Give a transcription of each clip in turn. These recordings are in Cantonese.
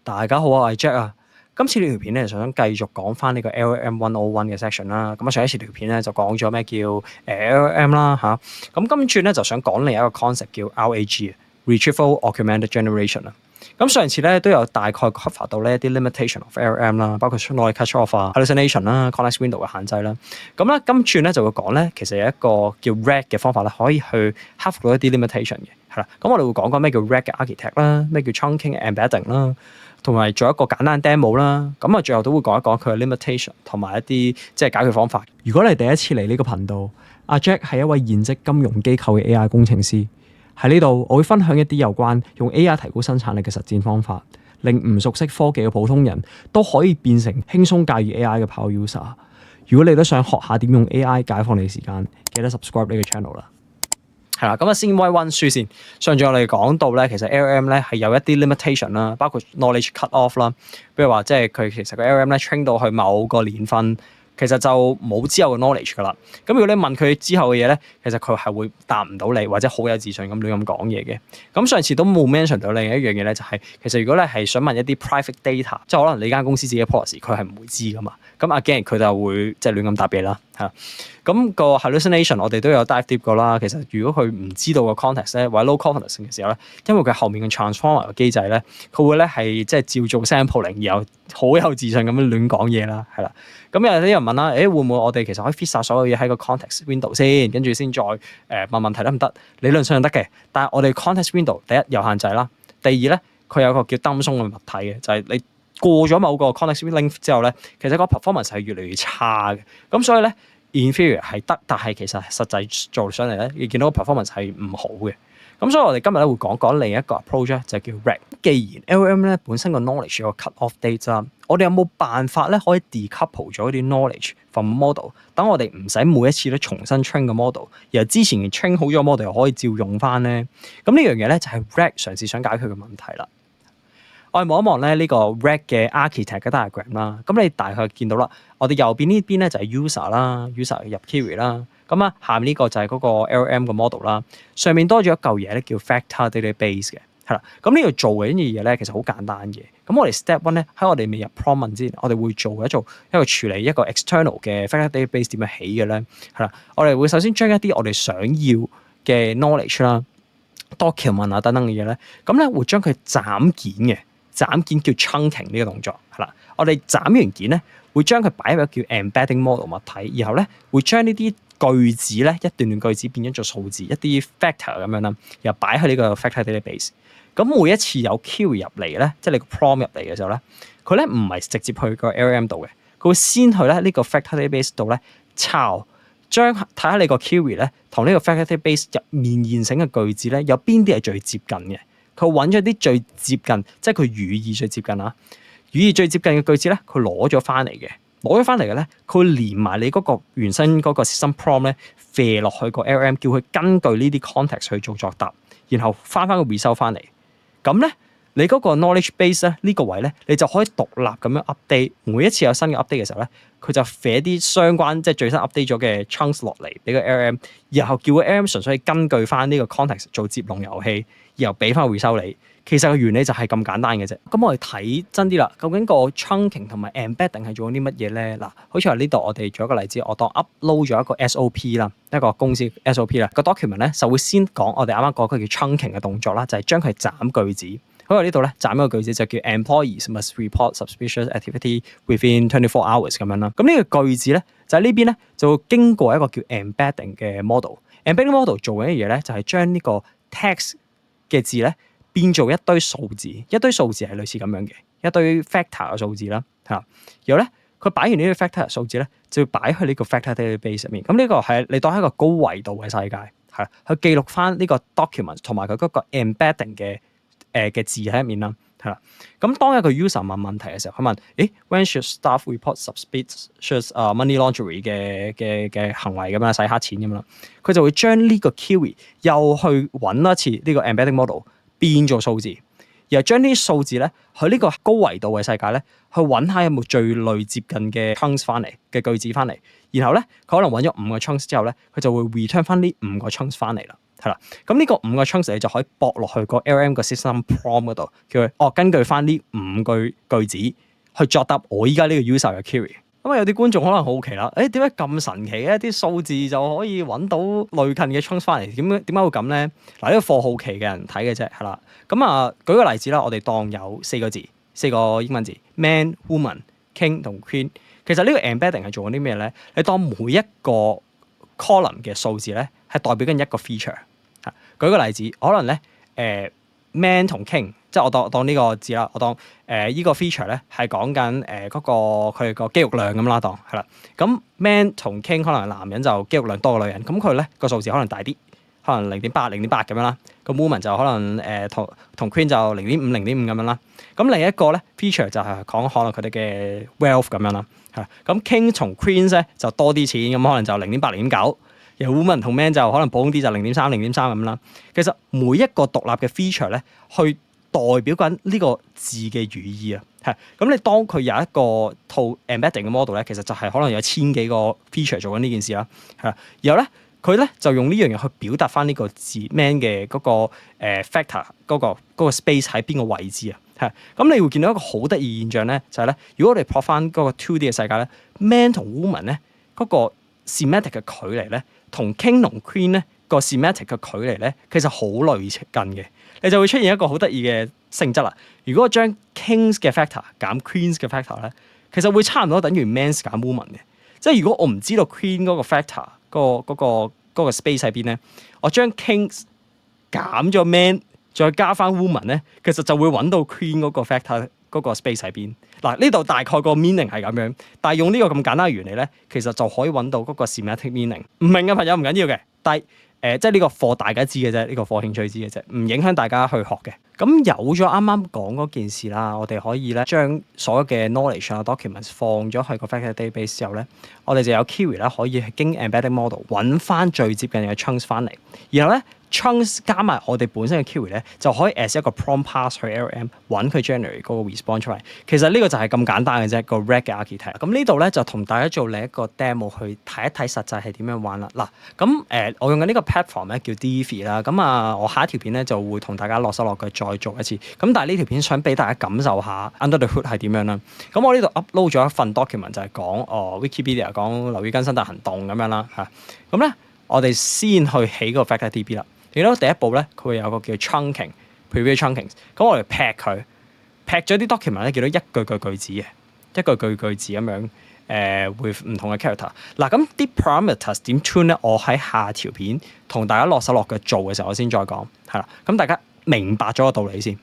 大家好啊，我係 Jack 啊。今次呢條片咧，想繼續講翻呢個 LLM 101嘅 section 啦。咁上一次條片咧就講咗咩叫LLM 啦嚇。咁今轉咧就想講另一個 concept 叫 RAG（Retrieval Augmented Generation） 啦。咁上次咧都有大概 cover 到呢一啲 limitation of LLM 啦，包括 knowledge cut-off 啊、hallucination 啦、context window 嘅限制啦。咁咧今轉咧就會講咧，其實有一個叫 RAG 嘅方法咧，可以去克服到一啲 limitation 嘅，係啦。咁我哋會講咩叫 RAG 嘅 architect 啦，咩叫 chunking embedding 啦。同埋做一個簡單 demo 啦，咁啊最後都會講一講佢嘅 limitation 同埋一啲即係解決方法。如果你第一次嚟呢個頻道，阿 Jack 係一位現職金融機構嘅 AI 工程師。喺呢度，我會分享一啲有關用 AI 提高生產力嘅實戰方法，令唔熟悉科技嘅普通人都可以變成輕鬆駕馭 AI 嘅 power user。如果你都想學下點用 AI 解放你嘅時間，記得 subscribe 呢個 channel 啦。係啦，咁啊先溫書先。上次我哋講到咧，其實 LLM 咧係有一啲 limitation 啦，包括 knowledge cut off 啦，譬如話即係佢其實個 LLM 咧 train 到去某個年份，其實就冇之後嘅 knowledge 噶啦。咁如果你問佢之後嘅嘢咧，其實佢係會答唔到你，或者好有自信咁亂咁講嘢嘅。咁上次都冇 mention 到另一樣嘢咧，就係其實如果你係想問一啲 private data，即係可能你間公司自己嘅 policy，佢係唔會知噶嘛。咁 again 佢就會即係亂咁答嘢啦，嚇。咁個 hallucination 我哋都有 dive deep 過啦。其實如果佢唔知道個 context 咧，或者 low confidence 嘅時候咧，因為佢後面嘅 transformer 嘅機制咧，佢會咧係即係照做 sampling，然後好有自信咁樣亂講嘢啦，係啦。咁有啲人問啦，會唔會我哋其實可以 fit 晒所有嘢喺個 context window 先，跟住先再問問題得唔得？理論上得嘅，但係我哋 context window 第一有限制啦，第二咧佢有個叫 dumb 鬆嘅物體嘅，就係你過咗某個 context length 之後咧，其實個 performance 係越嚟越差嘅。咁所以咧 inferior 係得，但係其實實際做上嚟咧，你見到個 performance 係唔好嘅。咁所以我哋今日咧會講另一個 approach 咧，就叫 RAG。既然 LLM 咧本身個 knowledge 有個 cut-off date 啦，我哋有冇辦法咧可以 decouple 咗啲 knowledge from model，等我哋唔使每一次都重新 train 個 model，然後之前 train 好咗 model 又可以照用翻咧？咁呢樣嘢咧就係 RAG 嘗試想解決嘅問題啦。我哋望一望咧呢個 RAG 嘅 architect 嘅 diagram 啦，咁你大概見到啦，我哋右邊呢邊咧就係 user 啦 ，user 入 query 啦，咁啊下面呢個就係嗰個 LLM 嘅 model 啦，上面多咗一嚿嘢咧叫 factor database 嘅，係啦，咁呢度做嘅呢嘢咧其實好簡單嘅，咁我哋 step one 咧喺我哋未入 prompt 之前，我哋會做一個處理一個 external 嘅 factor database 點樣起嘅咧，係啦，我哋會首先將一啲我哋想要嘅 knowledge 啦、document 啊等等嘅嘢咧，咁咧會將佢斬件嘅。斬件叫 chunking 呢個動作係啦，我哋斬完件咧，會將佢擺入一個叫 embedding model 物體，然後咧會將呢啲句子咧一段段句子變咗做數字，一啲 factor 咁樣啦，然後擺喺呢個 factor database。咁每一次有 query 入嚟咧，即係你個 prompt 入嚟嘅時候咧，佢咧唔係直接去個 LLM 度嘅，佢會先去咧呢個 factor database 度咧抄，將睇下你個 query 咧同呢個 factor database 入面現成嘅句子咧有邊啲係最接近嘅。佢揾咗啲最接近，即係佢語義最接近啊！語義最接近嘅句子咧，佢攞咗翻嚟嘅，咧，佢會連埋你嗰個原生嗰個 system prompt 咧，射落去個 LLM，叫佢根據呢啲 context 去做作答，然後翻個 result 翻嚟。咁咧，你嗰個 knowledge base 咧，呢個位咧，你就可以獨立咁樣 update。每一次有新嘅 update 嘅時候咧，佢就射啲相關即係最新 update 咗嘅 chunks 落嚟俾個 LLM，然後叫個 LLM 純粹根據翻呢個 context 做接龍遊戲。然後俾翻個回收你，其實個原理就係咁簡單嘅啫。咁我哋睇真啲啦，究竟個 chunking 同埋 embedding 係做緊啲乜嘢咧？嗱，好似話呢度我哋做一個例子，我當 upload 咗一個 SOP 啦，一個公司 SOP 啦，個 document 咧就會先講我哋啱啱講佢叫 chunking 嘅動作啦，就係將佢斬句子。好似呢度咧斬一個句子就叫 employees must report suspicious activity within 24 hours 咁樣啦。咁呢個句子咧就喺呢邊咧就會經過一個叫 embedding 嘅 model。embedding model 做緊嘅嘢咧就係將呢個 text嘅字咧變做一堆數字，一堆數字係類似咁樣嘅，一堆 factor 嘅數字啦嚇。然後咧佢擺完呢啲 factor 數字咧，就要擺去呢個 factor database 入面。咁呢個係你當係一個高維度嘅世界，係去記錄翻呢個 document 同埋佢嗰個 embedding 嘅字喺入面啦，係啦。咁當一個 user 問問題嘅時候，佢問：when should staff report suspicious money laundering 嘅行為咁樣洗黑錢咁啦？佢就會將呢個 query 又去揾一次呢個 embedding model 變做數字，然後將呢啲數字咧喺呢個高維度嘅世界咧去揾下有冇最類接近嘅 chunks 翻嚟嘅句子翻嚟，然後咧佢可能揾咗5個 chunks 之後咧，佢就會 return 翻呢5個 chunks 翻嚟啦。係啦。咁呢個5個 chunks 你就可以駁落去個 LLM 個 system prompt 嗰度，叫佢根據翻呢5句子去作答我依家呢個 user 嘅 query。咁有啲觀眾可能好奇啦，點解咁神奇嘅啲數字就可以揾到類近嘅 chunks 翻嚟？點解會咁咧？嗱，呢個課好奇嘅人睇嘅啫，係啦。咁舉個例子啦，我哋當有4個字，4個英文字 man、woman、king 同 queen。其實呢個 embedding 係做緊啲咩咧？你當每一個 column 嘅數字咧係代表緊一個 feature。舉個例子，可能咧man 同 king， 即係我當呢個字啦，我當依個 feature 咧係講緊嗰個佢個肌肉量咁啦，當係啦。咁 man 同 king 可能男人就肌肉量多過女人，咁佢咧個數字可能大啲，可能0.8咁樣啦。個 woman 就可能同 queen 就0.5咁樣啦。咁另一個咧 feature 就係講可能佢哋嘅 wealth 咁樣啦。係咁 king 同 queen 咧就多啲錢，咁可能就0.8、0.9。而 woman 同 man 就可能普通啲，就0.3咁啦。其實每一個獨立嘅 feature 咧，去代表緊呢個字嘅語意啊。係咁，你當佢有一個套 embedding 嘅 model 咧，其實就係可能有1000幾個 feature 做緊呢件事啦。係啦，然後咧佢咧就用呢樣嘢去表達翻呢個字 man 嘅嗰個factor 嗰個 space 喺邊個位置啊。係咁，你會見到一個好得意現象咧，就係咧，如果我哋撲翻嗰個 2D 嘅世界咧 ，man 同 woman 咧嗰個 semantic 嘅距離咧，同 king 同 queen 咧個 semantic 嘅距離咧，其實好類近嘅，你就會出現一個好得意嘅性質啦。如果我將 kings 嘅 factor 減 queens 嘅 factor 咧，其實會差唔多等於 man 減 woman 嘅。即係如果我唔知道 queen 嗰個 factor 嗰個 space 喺邊咧，我將 kings 減咗 man 再加翻 woman 咧，其實就會揾到 queen 嗰個 factor 嗰個 space 喺邊。嗱，呢度大概個 meaning 係咁樣，但係用呢個咁簡單嘅原理咧，其實就可以揾到嗰個 semantic meaning。唔明嘅朋友唔緊要嘅，但係即係呢個課大家知嘅啫，呢個課興趣知嘅啫，唔影響大家去學嘅。咁有咗啱啱講嗰件事啦，我哋可以咧將所有嘅 knowledge 啊 documents 放咗去個 factor database 之後咧，我哋就有 query 啦，可以經 embedding model 揾翻最接近嘅 chunks 翻嚟，然後咧 chunks 加埋我哋本身嘅 query 咧，就可以 as 一個 prompt pass 去 LLM 揾佢 generate 嗰個 response 出嚟。其實呢個就係咁簡單嘅啫，個 RAG 嘅 architect。咁呢度咧就同大家做另一個 demo 去睇一睇實際係點樣玩啦。嗱，咁我用緊呢個 platform 咧叫 Divi 啦。咁我下一條片咧就會同大家落手落腳再做一次。咁但係呢條片想俾大家感受下 under the hood 係點樣啦。咁我呢度 upload 咗一份 document 就係講Wikipedia 講留意更新大行動咁樣啦嚇。咁咧我哋先去起個 FactorDB 啦。你睇第一步咧，佢會有個叫 chunking、preview chunking。咁我哋劈咗啲 document 咧，見到一句句子嘅，一句句子咁樣會唔同嘅 character。嗱，咁啲 parameters 點 tune 咧？我喺下條片同大家落手落腳做嘅時候，我先再講係啦。咁大家明白咗個道理先。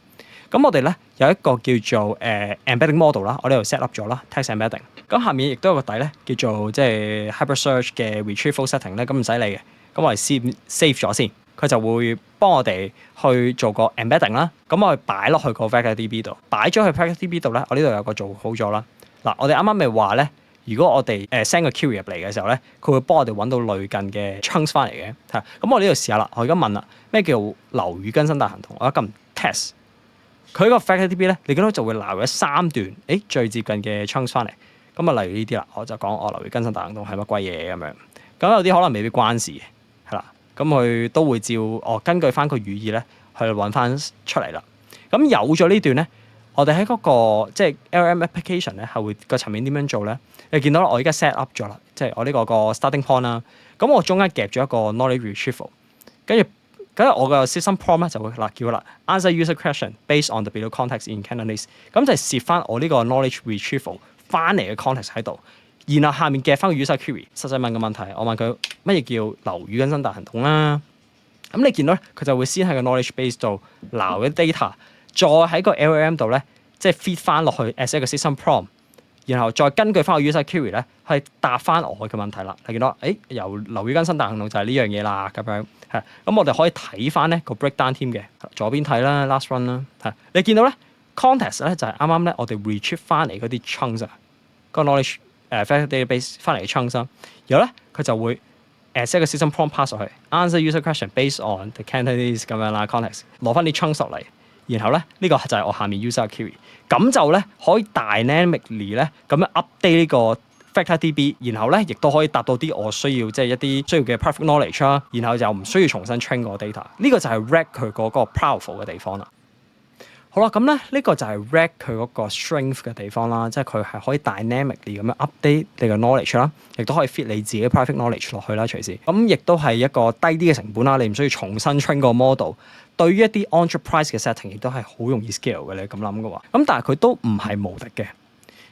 咁我哋咧有一個叫做embedding model 啦，我呢度 set up 咗啦 text embedding。咁下面亦都有個底咧，叫做即係 hyper search 嘅 retrieval setting 咧，咁唔使理嘅。咁我哋先 save 咗先。佢就會幫我哋去做個 embedding 啦，咁我哋擺落去個 FactorDB 度，擺咗去 FactorDB 度咧，我呢度有個做好咗啦。嗱，我哋啱啱咪話咧，如果我哋send 個 query 入嚟嘅時候咧，佢會幫我哋揾到類近嘅 chunks 翻嚟嘅。係，咁我呢度試下啦。我而家問啦，咩叫樓宇更新大行動？我而家撳 test，佢個 FactorDB 咧，你見到就會撈咗3段，最接近嘅 chunks 翻嚟。咁例如呢啲啦，我就講樓宇更新大行動係乜鬼嘢咁樣。咁有啲可能未必關事嘅，係啦。咁佢都會照根據翻個語義咧去揾翻出嚟啦。咁有咗呢段咧，我哋喺嗰個即係 LLM application 咧係會個層面點樣做咧？你見到我而家 set up 咗啦，即係我呢個 starting point 啦。咁我中間夾咗一個 knowledge retrieval，跟住我個 system prompt 咧就會叫啦 answer user question based on the below context in Cantonese。咁就係攝翻我呢個 knowledge retrieval 翻嚟嘅 context 喺度。然後下面夾翻個 user query，實際問個問題，我問佢乜嘢叫樓宇更新大行動啦。咁你見到咧，佢就會先喺個 knowledge base 度撈啲 data，再喺個 LLM 度咧，即係 feed 翻落去 as 一個 system prompt，然後再根據翻個 user query 咧，去答翻我嘅問題啦。你見到由樓宇更新大行動就係呢樣嘢啦，咁樣係。咁我哋可以睇翻咧個 breakdown 添嘅，左邊睇啦 last run 啦，係。你見到咧 context 咧就係啱啱咧我哋 retrieve 翻嚟嗰啲 chunks 啊，個 knowledge factor database 翻嚟嘅 chunks， 然後咧佢就會set 個 system prompt pass 落去 answer user question based on the Cantonese 咁樣啦 context， 攞翻啲 chunks 落嚟，然後咧呢個就係我下面 user query， 咁就咧可以 dynamically 咧咁樣 update 呢個 VectorDB，然後咧亦都可以答到啲我需要即係一啲需要嘅 perfect knowledge 啦，然後就唔需要重新 train 個 data。呢個就係 RAG 佢嗰個 powerful 嘅地方啦。好啦，咁咧呢個就係 RAG 佢嗰個 strength 嘅地方啦，即係佢係可以 dynamically 咁樣 update 你嘅 knowledge 啦，亦都可以 fit 你自己 private knowledge 落去啦，隨時。咁亦都係一個低啲嘅成本啦，你唔需要重新 train 個 model。對於一啲 enterprise 嘅 setting 亦都係好容易 scale 嘅，你咁諗嘅話。咁但係佢都唔係無敵嘅，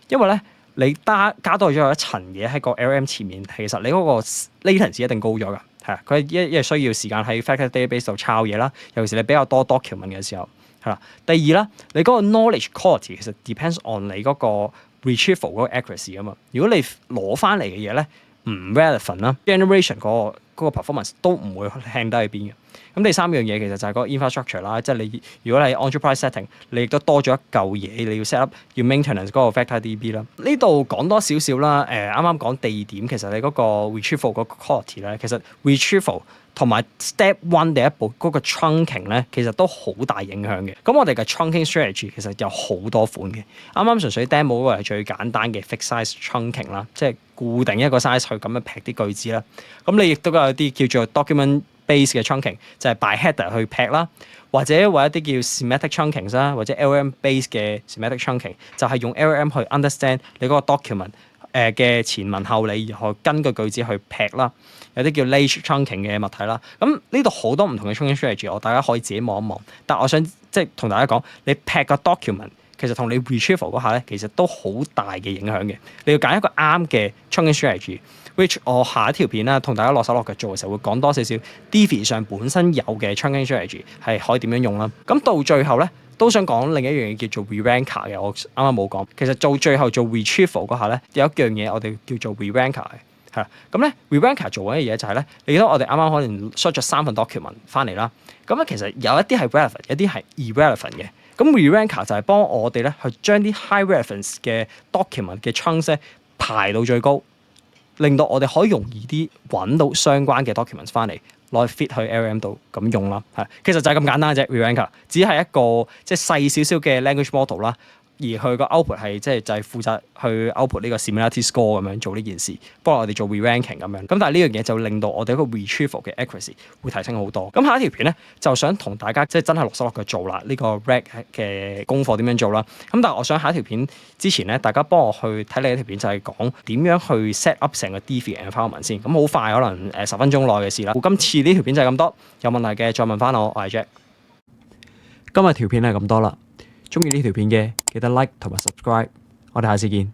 因為咧你加多咗一層嘢喺個 LLM 前面，其實你嗰個 latency 一定高咗㗎。係啊，佢一係需要時間喺 factor database 度抄嘢啦，尤其是你比較多 document 嘅時候。係啦，第二啦，你嗰個 knowledge quality 其實 depends on 你嗰個 retrieval 嗰個 accuracy 啊嘛。如果你攞翻嚟嘅嘢咧唔 relevant 啦 ，generation 嗰個 performance 都唔會輕低喺邊嘅。咁第三樣嘢其實就係嗰個 infrastructure 啦，即係你如果你 enterprise setting，你亦都多咗一嚿嘢，你要 set up 要 maintenance 嗰個 VectorDB 啦。呢度講多少少啦，啱啱講地點，其實你嗰個 retrieval 嗰個 quality 咧，其實 retrieval 同埋 step one 第一步嗰個 trunking 咧，其實都好大影響嘅。咁我哋嘅 trunking strategy 其實有好多款嘅。啱啱純粹 demo 嗰個係最簡單嘅 fixed size trunking 啦，即係固定一個 size 去咁樣劈啲句子啦。咁你亦都有啲叫做 document base 嘅 trunking，就係 by header 去劈啦，或者一啲叫 semantic trunking 啦，或者 LLM base 嘅 semantic trunking，就係用 LLM 去 understand 你嗰個 document 嘅前文後理，然後根據句子去劈啦。有啲叫 layered trunking 嘅物體啦。咁呢度好多唔同嘅 trunking strategy，我大家可以自己望一望。但我想即係同大家講，你劈個 document 其實同你 retrieval 嗰下咧，其實都好大嘅影響嘅。你要揀一個啱嘅 trunking strategy。which 我下一條片啦，同大家落手落腳做嘅時候，會講多少少 Divi 上本身有嘅 trunking strategy 係可以點樣用啦。咁到最後咧，都想講另一樣嘢叫做 re-ranker 嘅，我啱啱冇講。其實做最後做 retrieval 嗰下咧，有一樣嘢我哋叫做 re-ranker 嘅，係啦。咁咧 re-ranker 做緊嘅嘢就係咧，你記得我哋啱啱可能 search 咗3份 document 翻嚟啦。咁咧其實有一啲係 relevant，有啲係 irrelevant 嘅。咁 re-ranker 就係幫我哋咧去將啲 high relevance 嘅 document 嘅 chunks 咧排到最高，令到我哋可以容易啲揾到相關嘅 documents 翻嚟，攞去 fit 去 LLM 度咁用啦。係，其實就係咁簡單啫。re-ranker 只係一個即係細少少嘅 language model 啦。而佢個 output 係即係就係負責去 output 呢個 similarity score 咁樣做呢件事，幫我哋做 re-ranking 咁樣。咁但係呢樣嘢就令到我哋一個 retrieval 嘅 accuracy 會提升好多。咁下一條片咧就想同大家即係真係落手落腳做啦，呢個 RAG 嘅功課點樣做啦。咁但係我想下一條片之前咧，大家幫我去睇另一條片，就係講點樣去 set up 成個 Divi environment 先。咁好快，可能10分鐘內嘅事啦。今次呢條片就係咁多，有問題嘅再問翻我係 Jack。今日條片係咁多啦。中意呢條片嘅記得 like 同埋 subscribe，我哋下次見。